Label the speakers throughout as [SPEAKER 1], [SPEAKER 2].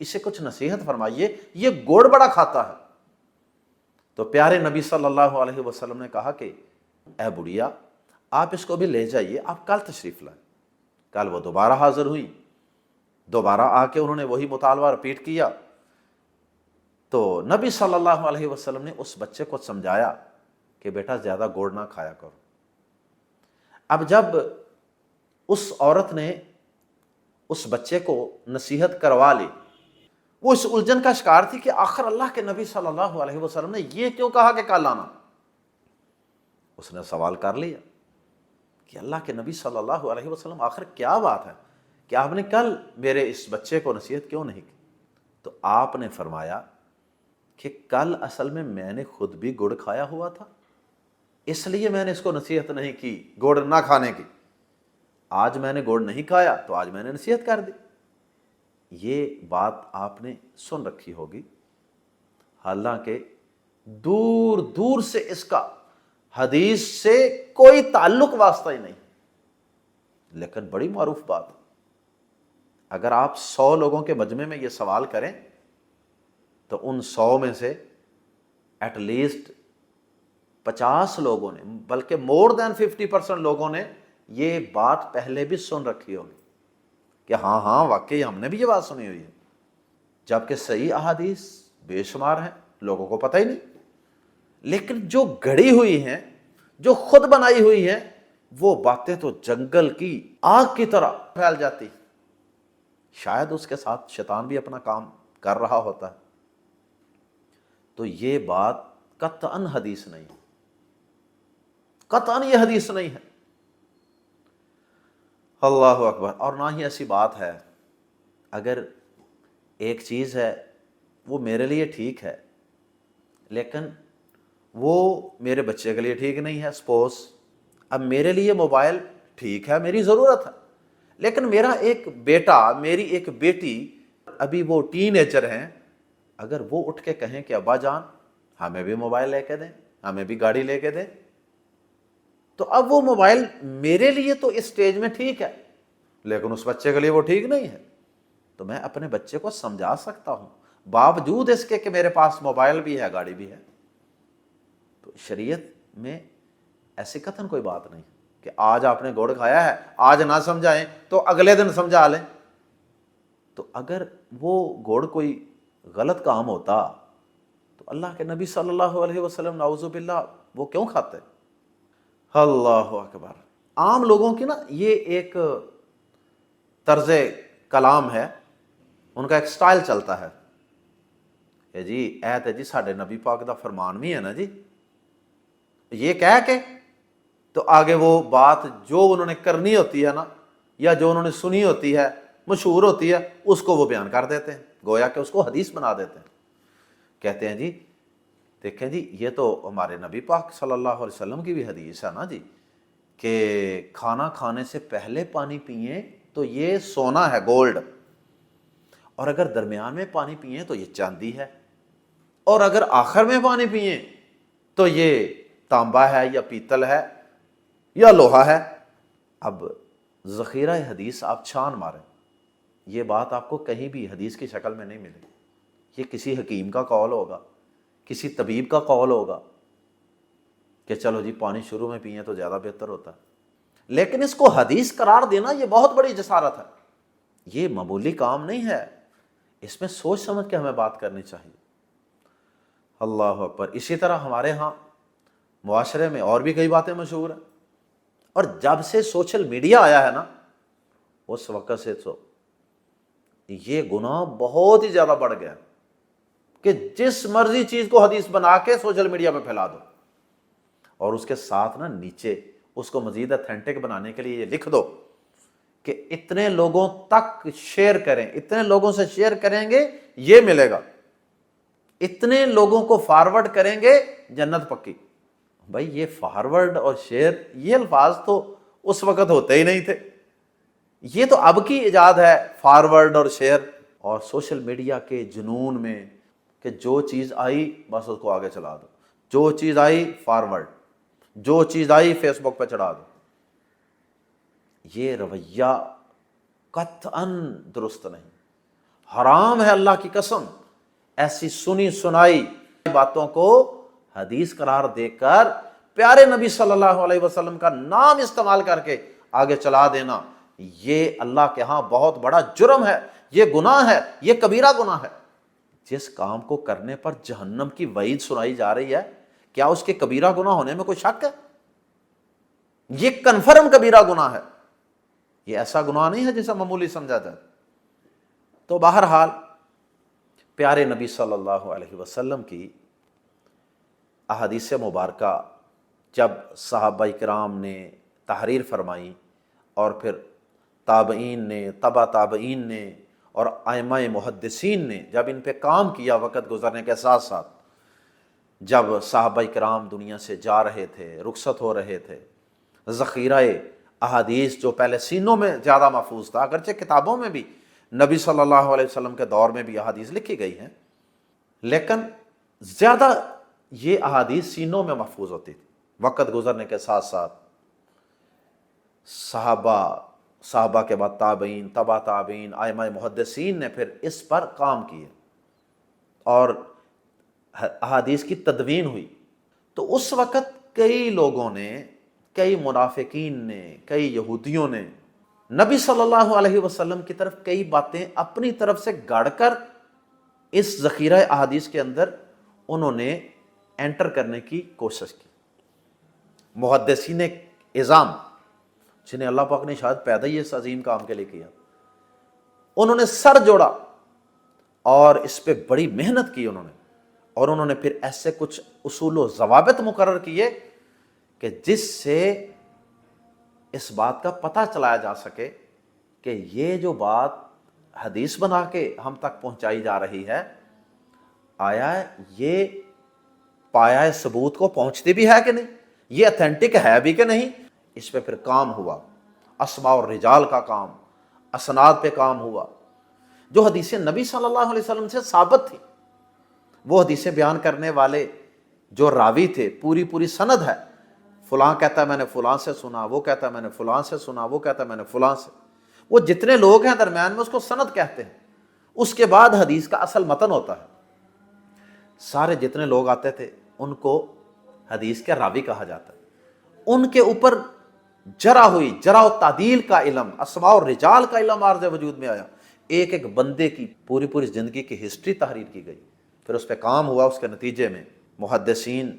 [SPEAKER 1] اسے کچھ نصیحت فرمائیے، یہ گوڑ بڑا کھاتا ہے۔ تو پیارے نبی صلی اللہ علیہ وسلم نے کہا کہ اے بڑھیا، آپ اس کو بھی لے جائیے، آپ کل تشریف لائیں۔ کل وہ دوبارہ حاضر ہوئی، دوبارہ آ کے انہوں نے وہی مطالبہ رپیٹ کیا۔ تو نبی صلی اللہ علیہ وسلم نے اس بچے کو سمجھایا کہ بیٹا زیادہ گوڑ نہ کھایا کرو۔ اب جب اس عورت نے اس بچے کو نصیحت کروا لی، وہ اس الجھن کا شکار تھی کہ آخر اللہ کے نبی صلی اللہ علیہ وسلم نے یہ کیوں کہا کہ کل آنا۔ اس نے سوال کر لیا کہ اللہ کے نبی صلی اللہ علیہ وسلم آخر کیا بات ہے کہ آپ نے کل میرے اس بچے کو نصیحت کیوں نہیں کی؟ تو آپ نے فرمایا کہ کل اصل میں نے خود بھی گڑ کھایا ہوا تھا، اس لیے میں نے اس کو نصیحت نہیں کی گڑ نہ کھانے کی۔ آج میں نے گڑ نہیں کھایا تو آج میں نے نصیحت کر دی۔ یہ بات آپ نے سن رکھی ہوگی، حالانکہ دور دور سے اس کا حدیث سے کوئی تعلق واسطہ ہی نہیں، لیکن بڑی معروف بات۔ اگر آپ 100 لوگوں کے مجمع میں یہ سوال کریں تو ان 100 میں سے ایٹ لیسٹ 50 لوگوں نے، بلکہ مور دین 50% لوگوں نے یہ بات پہلے بھی سن رکھی ہوگی کہ ہاں واقعی ہم نے بھی یہ بات سنی ہوئی ہے، جبکہ صحیح احادیث بے شمار ہیں، لوگوں کو پتہ ہی نہیں۔ لیکن جو گھڑی ہوئی ہیں، جو خود بنائی ہوئی ہیں، وہ باتیں تو جنگل کی آگ کی طرح پھیل جاتی۔ شاید اس کے ساتھ شیطان بھی اپنا کام کر رہا ہوتا ہے۔ تو یہ بات قطعاً حدیث نہیں ہے، قطعاً یہ حدیث نہیں ہے۔ اللہ اکبر۔ اور نہ ہی ایسی بات ہے اگر ایک چیز ہے وہ میرے لیے ٹھیک ہے لیکن وہ میرے بچے کے لیے ٹھیک نہیں ہے۔ سپوز اب میرے لیے موبائل ٹھیک ہے، میری ضرورت ہے، لیکن میرا ایک بیٹا، میری ایک بیٹی ابھی وہ ٹین ایجر ہیں، اگر وہ اٹھ کے کہیں کہ ابا جان ہمیں بھی موبائل لے کے دیں، ہمیں بھی گاڑی لے کے دیں، تو اب وہ موبائل میرے لیے تو اس سٹیج میں ٹھیک ہے لیکن اس بچے کے لیے وہ ٹھیک نہیں ہے۔ تو میں اپنے بچے کو سمجھا سکتا ہوں باوجود اس کے کہ میرے پاس موبائل بھی ہے، گاڑی بھی ہے۔ تو شریعت میں ایسی قطعاً کوئی بات نہیں کہ آج آپ نے گوڑ کھایا ہے، آج نہ سمجھائیں تو اگلے دن سمجھا لیں۔ تو اگر وہ گوڑ کوئی غلط کام ہوتا تو اللہ کے نبی صلی اللہ علیہ وسلم نعوذ باللہ وہ کیوں کھاتے؟ اللہ اکبر۔ عام لوگوں کی نا یہ ایک طرز کلام ہے، ان کا ایک سٹائل چلتا ہے کہ جی ایت ہے جی ساڈے نبی پاک دا فرمان بھی ہے نا جی، یہ کہہ کے تو آگے وہ بات جو انہوں نے کرنی ہوتی ہے نا، یا جو انہوں نے سنی ہوتی ہے، مشہور ہوتی ہے، اس کو وہ بیان کر دیتے ہیں، گویا کہ اس کو حدیث بنا دیتے ہیں۔ کہتے ہیں جی دیکھیں جی یہ تو ہمارے نبی پاک صلی اللہ علیہ وسلم کی بھی حدیث ہے نا جی کہ کھانا کھانے سے پہلے پانی پئیں تو یہ سونا ہے، گولڈ، اور اگر درمیان میں پانی پئیں تو یہ چاندی ہے، اور اگر آخر میں پانی پئیں تو یہ تانبا ہے یا پیتل ہے یا لوہا ہے۔ اب ذخیرہ حدیث آپ چھان ماریں، یہ بات آپ کو کہیں بھی حدیث کی شکل میں نہیں ملے گی۔ یہ کسی حکیم کا قول ہوگا، کسی طبیب کا قول ہوگا کہ چلو جی پانی شروع میں پئیں تو زیادہ بہتر ہوتا ہے، لیکن اس کو حدیث قرار دینا یہ بہت بڑی جسارت ہے، یہ معمولی کام نہیں ہے، اس میں سوچ سمجھ کے ہمیں بات کرنی چاہیے۔ اللہ اکبر۔ اسی طرح ہمارے ہاں معاشرے میں اور بھی کئی باتیں مشہور ہیں، اور جب سے سوشل میڈیا آیا ہے نا اس وقت سے تو یہ گناہ بہت ہی زیادہ بڑھ گیا کہ جس مرضی چیز کو حدیث بنا کے سوشل میڈیا پہ پھیلا دو، اور اس کے ساتھ نا نیچے اس کو مزید اتھینٹک بنانے کے لیے یہ لکھ دو کہ اتنے لوگوں تک شیئر کریں، اتنے لوگوں سے شیئر کریں گے یہ ملے گا، اتنے لوگوں کو فارورڈ کریں گے جنت پکی۔ بھائی یہ فارورڈ اور شیئر یہ الفاظ تو اس وقت ہوتے ہی نہیں تھے، یہ تو اب کی ایجاد ہے، فارورڈ اور شیئر۔ اور سوشل میڈیا کے جنون میں کہ جو چیز آئی بس اس کو آگے چلا دو، جو چیز آئی فارورڈ، جو چیز آئی فیس بک پہ چڑھا دو، یہ رویہ قطعاً درست نہیں۔ حرام ہے اللہ کی قسم ایسی سنی سنائی باتوں کو حدیث قرار دے کر پیارے نبی صلی اللہ علیہ وسلم کا نام استعمال کر کے آگے چلا دینا، یہ اللہ کے ہاں بہت بڑا جرم ہے، یہ گناہ ہے، یہ کبیرہ گناہ ہے۔ جس کام کو کرنے پر جہنم کی وعید سنائی جا رہی ہے، کیا اس کے کبیرہ گناہ ہونے میں کوئی شک ہے؟ یہ کنفرم کبیرہ گناہ ہے، یہ ایسا گناہ نہیں ہے جسے معمولی سمجھا جائے۔ تو بہرحال پیارے نبی صلی اللہ علیہ وسلم کی احادیث مبارکہ جب صحابہ کرام نے تحریر فرمائی اور پھر تابعین نے، تبع تابعین نے اور ائمہ محدثین نے جب ان پہ کام کیا، وقت گزرنے کے ساتھ ساتھ جب صحابہ کرام دنیا سے جا رہے تھے، رخصت ہو رہے تھے، ذخیرہ احادیث جو پہلے سینوں میں زیادہ محفوظ تھا، اگرچہ کتابوں میں بھی نبی صلی اللہ علیہ وسلم کے دور میں بھی احادیث لکھی گئی ہیں، لیکن زیادہ یہ احادیث سینوں میں محفوظ ہوتی تھی۔ وقت گزرنے کے ساتھ ساتھ صحابہ کے بعد تابعین، تبع تابعین، ائمہ محدثین نے پھر اس پر کام کیے اور احادیث کی تدوین ہوئی۔ تو اس وقت کئی لوگوں نے، کئی منافقین نے، کئی یہودیوں نے نبی صلی اللہ علیہ وسلم کی طرف کئی باتیں اپنی طرف سے گاڑ کر اس ذخیرہ احادیث کے اندر انہوں نے انٹر کرنے کی کوشش کی۔ محدثین اعظام جنہیں اللہ پاک نے شاید پیدا ہی اس عظیم کام کے لیے کیا، انہوں نے سر جوڑا اور اس پہ بڑی محنت کی انہوں نے، اور انہوں نے پھر ایسے کچھ اصول و ضوابط مقرر کیے کہ جس سے اس بات کا پتہ چلایا جا سکے کہ یہ جو بات حدیث بنا کے ہم تک پہنچائی جا رہی ہے، آیا یہ پایہ ثبوت کو پہنچتی بھی ہے کہ نہیں، یہ اتھینٹک ہے بھی کہ نہیں۔ اس پہ پھر کام ہوا، اسماء اور رجال کا کام، اسناد پہ کام ہوا، جو حدیثیں نبی صلی اللہ علیہ وسلم سے ثابت تھی، وہ حدیثیں بیان کرنے والے جو راوی تھے، پوری سند ہے، فلاں کہتا ہے میں نے فلاں سے سنا، وہ کہتا ہے میں نے فلاں سے سنا، وہ کہتا ہے میں نے فلاں سے، وہ جتنے لوگ ہیں درمیان میں اس کو سند کہتے ہیں۔ اس کے بعد حدیث کا اصل متن ہوتا ہے۔ سارے جتنے لوگ آتے تھے ان کو حدیث کے راوی کہا جاتا ہے۔ ان کے اوپر جرح و تعدیل کا علم، اسماء اور رجال کا علم عارض وجود میں آیا، ایک ایک بندے کی پوری زندگی کی ہسٹری تحریر کی گئی، پھر اس پہ کام ہوا۔ اس کے نتیجے میں محدثین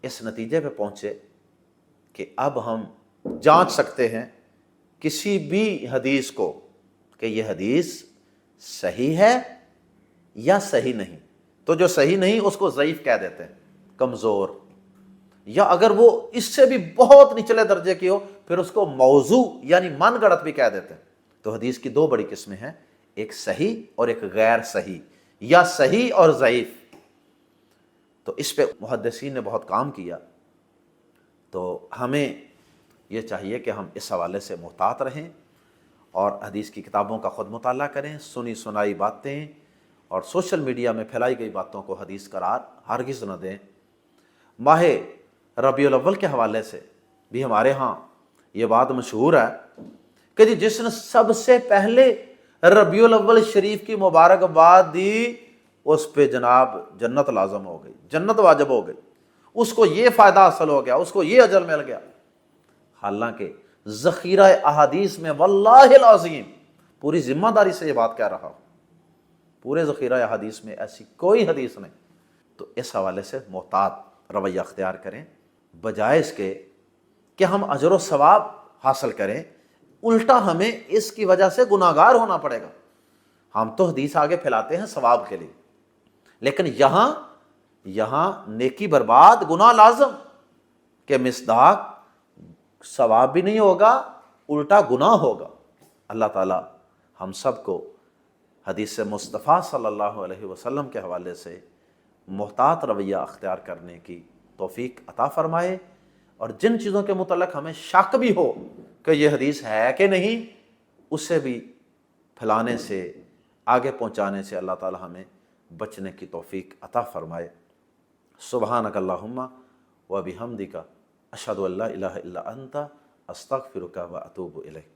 [SPEAKER 1] اس نتیجے پہ پہنچے کہ اب ہم جانچ سکتے ہیں کسی بھی حدیث کو کہ یہ حدیث صحیح ہے یا صحیح نہیں۔ تو جو صحیح نہیں اس کو ضعیف کہہ دیتے ہیں، کمزور، یا اگر وہ اس سے بھی بہت نچلے درجے کی ہو پھر اس کو موضوع یعنی من گڑت بھی کہہ دیتے ہیں۔ تو حدیث کی دو بڑی قسمیں ہیں، ایک صحیح اور ایک غیر صحیح، یا صحیح اور ضعیف۔ تو اس پہ محدثین نے بہت کام کیا۔ تو ہمیں یہ چاہیے کہ ہم اس حوالے سے محتاط رہیں اور حدیث کی کتابوں کا خود مطالعہ کریں، سنی سنائی باتیں اور سوشل میڈیا میں پھیلائی گئی باتوں کو حدیث قرار ہرگز نہ دیں۔ ماہ ربیع الاول کے حوالے سے بھی ہمارے ہاں یہ بات مشہور ہے کہ جس نے سب سے پہلے ربیع الاول شریف کی مبارکباد دی اس پہ جناب جنت لازم ہو گئی، جنت واجب ہو گئی، اس کو یہ فائدہ حاصل ہو گیا، اس کو یہ اجر مل گیا۔ حالانکہ ذخیرہ احادیث میں واللہ العظیم پوری ذمہ داری سے یہ بات کہہ رہا ہوں، پورے ذخیرہ احادیث میں ایسی کوئی حدیث نہیں۔ تو اس حوالے سے محتاط رویہ اختیار کریں، بجائے اس کے کہ ہم اجر و ثواب حاصل کریں، الٹا ہمیں اس کی وجہ سے گناہگار ہونا پڑے گا۔ ہم تو حدیث آگے پھیلاتے ہیں ثواب کے لیے، لیکن یہاں نیکی برباد، گناہ لازم، کہ مصداق ثواب بھی نہیں ہوگا، الٹا گناہ ہوگا۔ اللہ تعالی ہم سب کو حدیث مصطفیٰ صلی اللہ علیہ وسلم کے حوالے سے محتاط رویہ اختیار کرنے کی توفیق عطا فرمائے، اور جن چیزوں کے متعلق ہمیں شک بھی ہو کہ یہ حدیث ہے کہ نہیں، اسے بھی پھیلانے سے، آگے پہنچانے سے اللہ تعالی ہمیں بچنے کی توفیق عطا فرمائے۔ سبحانک اللہم و بحمدک اشہد ان لا الہ الا انت استغفرک و اتوب الیک۔